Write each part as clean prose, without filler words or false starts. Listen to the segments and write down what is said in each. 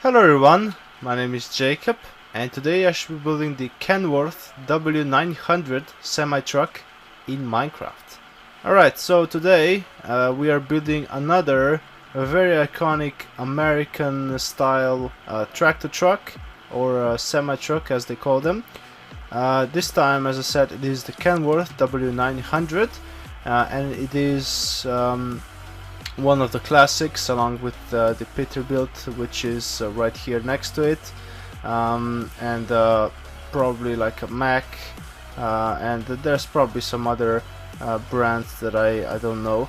Hello everyone, my name is Jacob and today I should be building the Kenworth W900 semi-truck in Minecraft. Alright, so today we are building another very iconic American style tractor truck or semi-truck as they call them. This time, as I said, it is the Kenworth W900 and it is one of the classics along with the Peterbilt, which is right here next to it, and probably like a Mac, and there's probably some other brands that I don't know.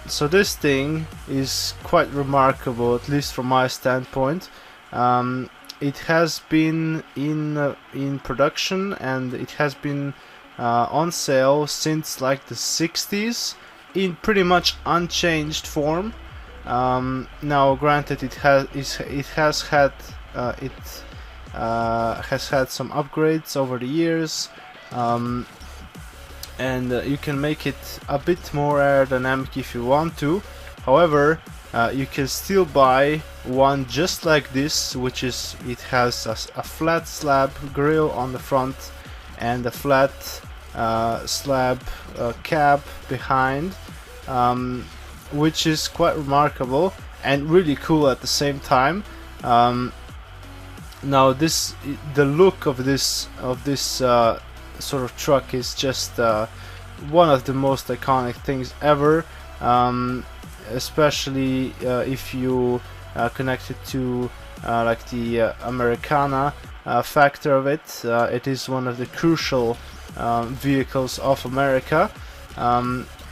So this thing is quite remarkable, at least from my standpoint. It has been in production and it has been on sale since like the 60s. In pretty much unchanged form. Now, granted, it has had some upgrades over the years, and you can make it a bit more aerodynamic if you want to. However, you can still buy one just like this, which is it has a flat slab grille on the front and a flat slab cab behind, which is quite remarkable and really cool at the same time. Now the look of this sort of truck is just one of the most iconic things ever, especially if you connect it to like the Americana factor of it. It is one of the crucial vehicles of America.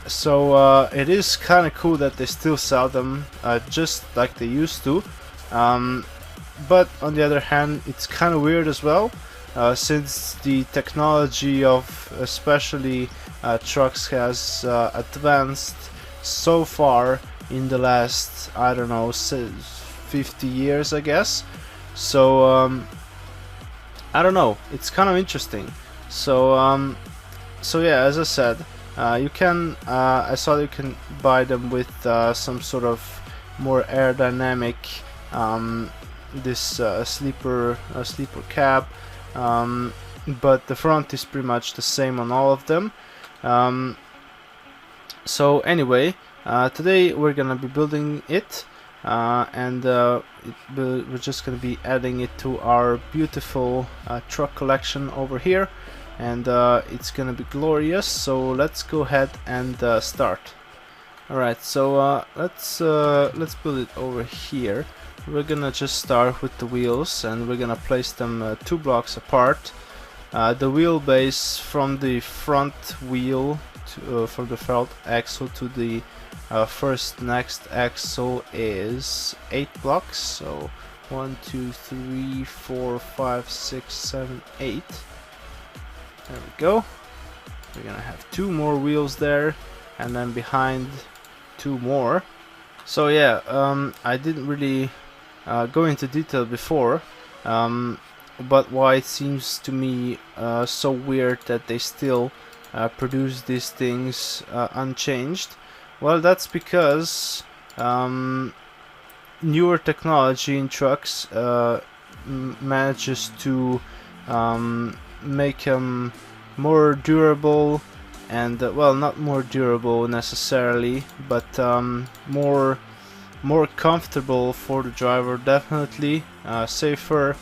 So it is kind of cool that they still sell them just like they used to, but on the other hand it's kind of weird as well, since the technology of especially trucks has advanced so far in the last, I don't know, 50 years I guess. So I don't know, it's kind of interesting. So so yeah, as I said, you can I saw you can buy them with some sort of more aerodynamic this sleeper cab, but the front is pretty much the same on all of them. So anyway, today we're gonna be building it, and we're just gonna be adding it to our beautiful truck collection over here. And it's gonna be glorious, so let's go ahead and start. Alright, so let's build it over here. We're gonna just start with the wheels and we're gonna place them 2 blocks apart. The wheelbase from the front wheel to, from the front axle to the next axle is 8 blocks, so 1, 2, 3, 4, 5, 6, 7, 8. There we go. We're gonna have 2 more wheels there, and then behind 2 more. So yeah, I didn't really go into detail before, but why it seems to me so weird that they still produce these things unchanged. Well, that's because newer technology in trucks manages to make them more durable, and well, not more durable necessarily, but more comfortable for the driver, definitely safer,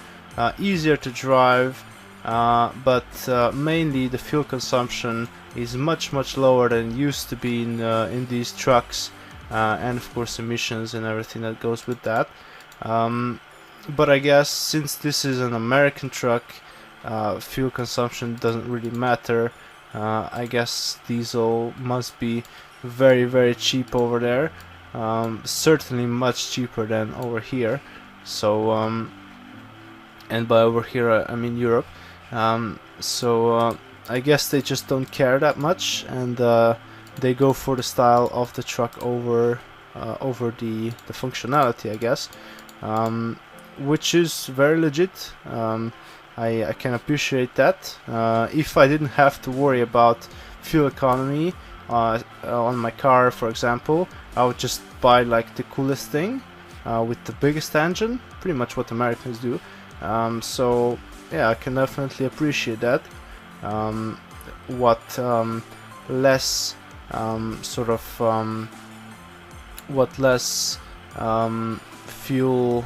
easier to drive, but mainly the fuel consumption is much lower than it used to be in these trucks, and of course emissions and everything that goes with that. But I guess since this is an American truck, fuel consumption doesn't really matter. I guess diesel must be very cheap over there, certainly much cheaper than over here. So and by over here I mean Europe. So I guess they just don't care that much, and they go for the style of the truck over the functionality, I guess, which is very legit. I can appreciate that. If I didn't have to worry about fuel economy on my car, for example, I would just buy like the coolest thing, with the biggest engine, pretty much what Americans do. So yeah, I can definitely appreciate that. What less sort of what less fuel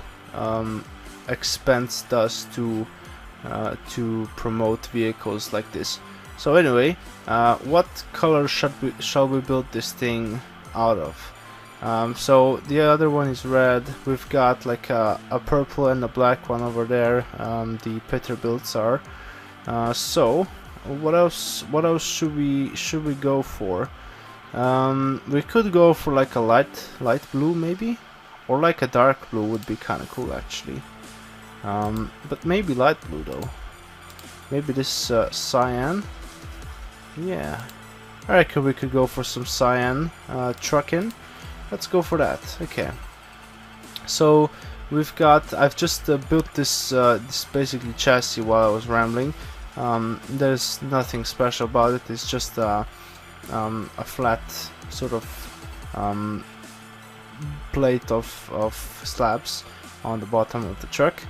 expense does to promote vehicles like this. So anyway, what color shall we build this thing out of? So the other one is red. We've got like a purple and a black one over there. The Peterbilts are. So what else should we go for? We could go for like a light blue maybe, or like a dark blue would be kind of cool actually. But maybe light blue though. Maybe this cyan. Yeah, I reckon we could go for some cyan trucking. Let's go for that. Okay. So we've got. I've just built this basically chassis while I was rambling. There's nothing special about it. It's just a flat sort of plate of slabs on the bottom of the truck.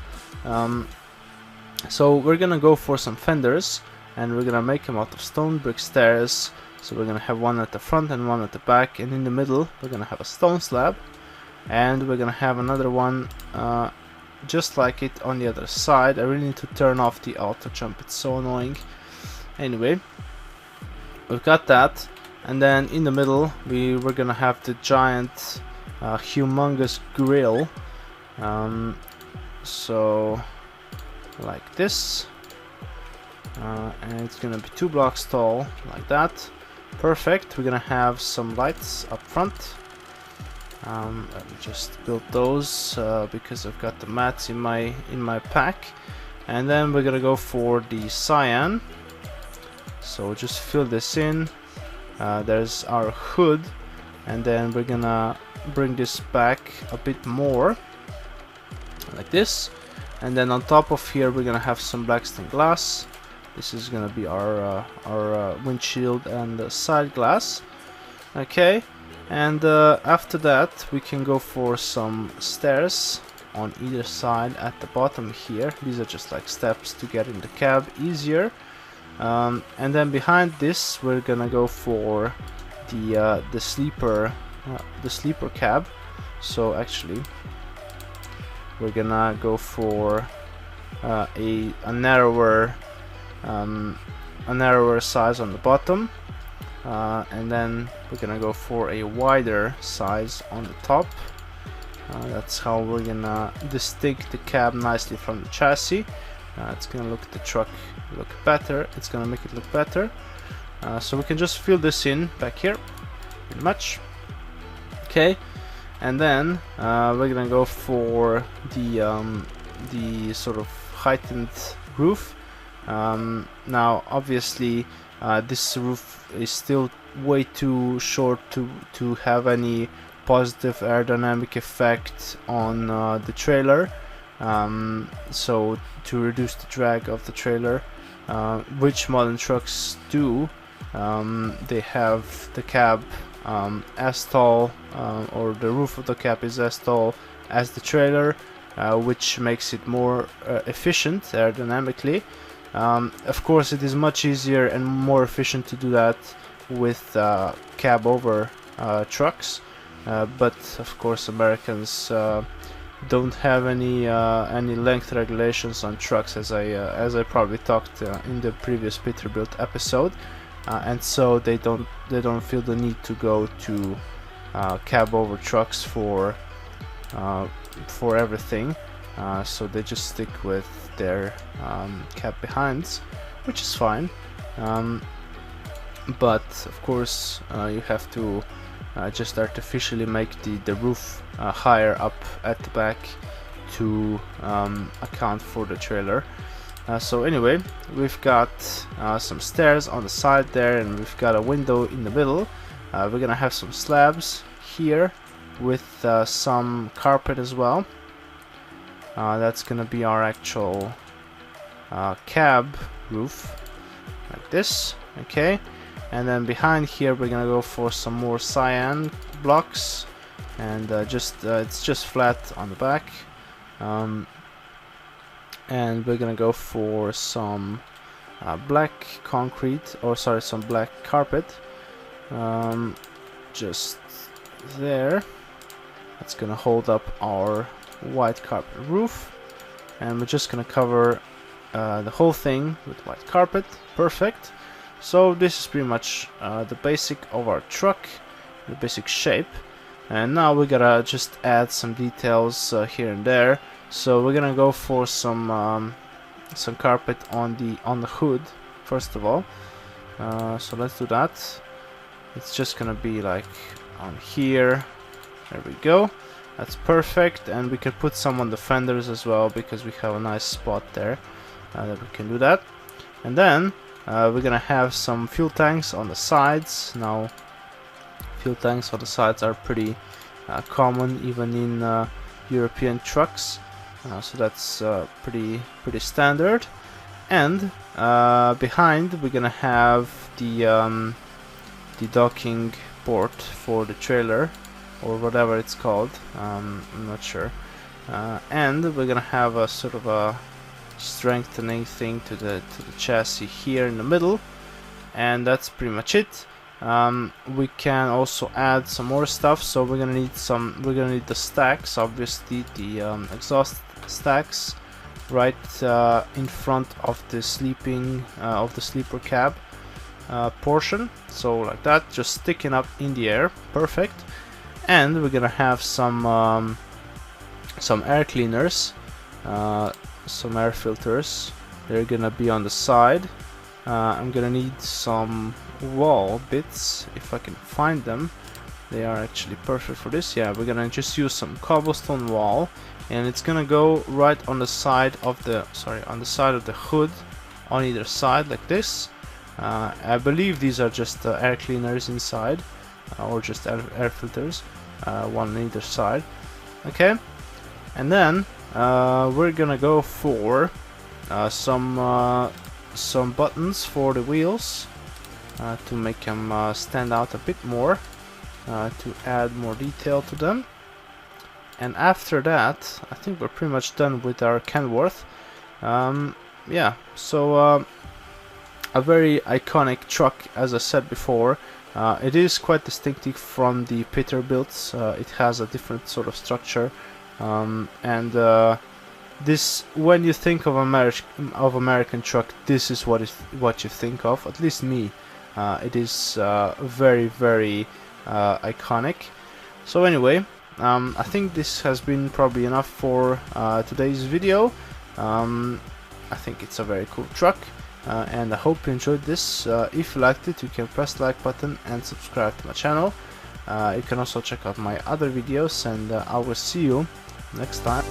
So we're gonna go for some fenders, and we're gonna make them out of stone brick stairs. So we're gonna have one at the front and one at the back, and in the middle we're gonna have a stone slab, and we're gonna have another one just like it on the other side. I really need to turn off the auto jump, it's so annoying. Anyway, we've got that, and then in the middle we're gonna have the giant humongous grill. So like this, and it's gonna be 2 blocks tall like that. Perfect. We're gonna have some lights up front. Let me just build those because I've got the mats in my pack. And then we're gonna go for the cyan. So just fill this in. There's our hood, and then we're gonna bring this back a bit more like this. And then on top of here we're gonna have some black stained glass. This is gonna be our windshield and side glass. Okay, and after that we can go for some stairs on either side at the bottom here. These are just like steps to get in the cab easier. And then behind this we're gonna go for the sleeper cab. So actually we're gonna go for a narrower size on the bottom, and then we're gonna go for a wider size on the top. That's how we're gonna distinct the cab nicely from the chassis. It's gonna look the truck look better. It's gonna make it look better. So we can just fill this in back here, pretty much. Okay, and then we're gonna go for the sort of heightened roof. Now obviously this roof is still way too short to have any positive aerodynamic effect on the trailer, so to reduce the drag of the trailer, which modern trucks do, they have the cab as tall, or the roof of the cab is as tall as the trailer, which makes it more efficient aerodynamically. Of course it is much easier and more efficient to do that with cab over trucks, but of course Americans don't have any length regulations on trucks, as I probably talked in the previous Peterbilt episode, and so they don't feel the need to go to cab over trucks for everything. So they just stick with their cab behinds, which is fine. But of course you have to just artificially make the roof higher up at the back to account for the trailer. So anyway, we've got some stairs on the side there, and we've got a window in the middle. We're gonna have some slabs here with some carpet as well. That's gonna be our actual cab roof, like this. Okay, and then behind here we're gonna go for some more cyan blocks, and it's just flat on the back. And we're gonna go for some black concrete, or sorry, some black carpet, just there. That's gonna hold up our white carpet roof, and we're just gonna cover the whole thing with white carpet. Perfect. So this is pretty much the basic of our truck, the basic shape, and now we gotta just add some details here and there. So we're gonna go for some carpet on the hood first of all. So let's do that. It's just gonna be like on here. There we go. That's perfect, and we can put some on the fenders as well because we have a nice spot there that we can do that. And then we're gonna have some fuel tanks on the sides. Now, fuel tanks on the sides are pretty common even in European trucks, so that's pretty standard. And behind we're gonna have the docking port for the trailer, or whatever it's called. I'm not sure. And we're gonna have a sort of a strengthening thing to the chassis here in the middle, and that's pretty much it. We can also add some more stuff, so we're gonna need the stacks, obviously the exhaust stacks right in front of the sleeper cab portion, so like that, just sticking up in the air. Perfect. And we're gonna have some air cleaners, some air filters. They're gonna be on the side. I'm gonna need some wall bits if I can find them. They are actually perfect for this. Yeah, we're gonna just use some cobblestone wall, and it's gonna go right on the side of the hood, on either side like this. I believe these are just air cleaners inside, or just air filters, one on either side. Okay, and then we're gonna go for some buttons for the wheels to make them stand out a bit more, to add more detail to them. And after that, I think we're pretty much done with our Kenworth. Yeah, so a very iconic truck, as I said before. It is quite distinctive from the Peterbilts. It has a different sort of structure, and this, when you think of American truck, this is what you think of. At least me. It is very iconic. So anyway, I think this has been probably enough for today's video. I think it's a very cool truck, and I hope you enjoyed this. If you liked it, you can press the like button and subscribe to my channel. You can also check out my other videos, and I will see you next time.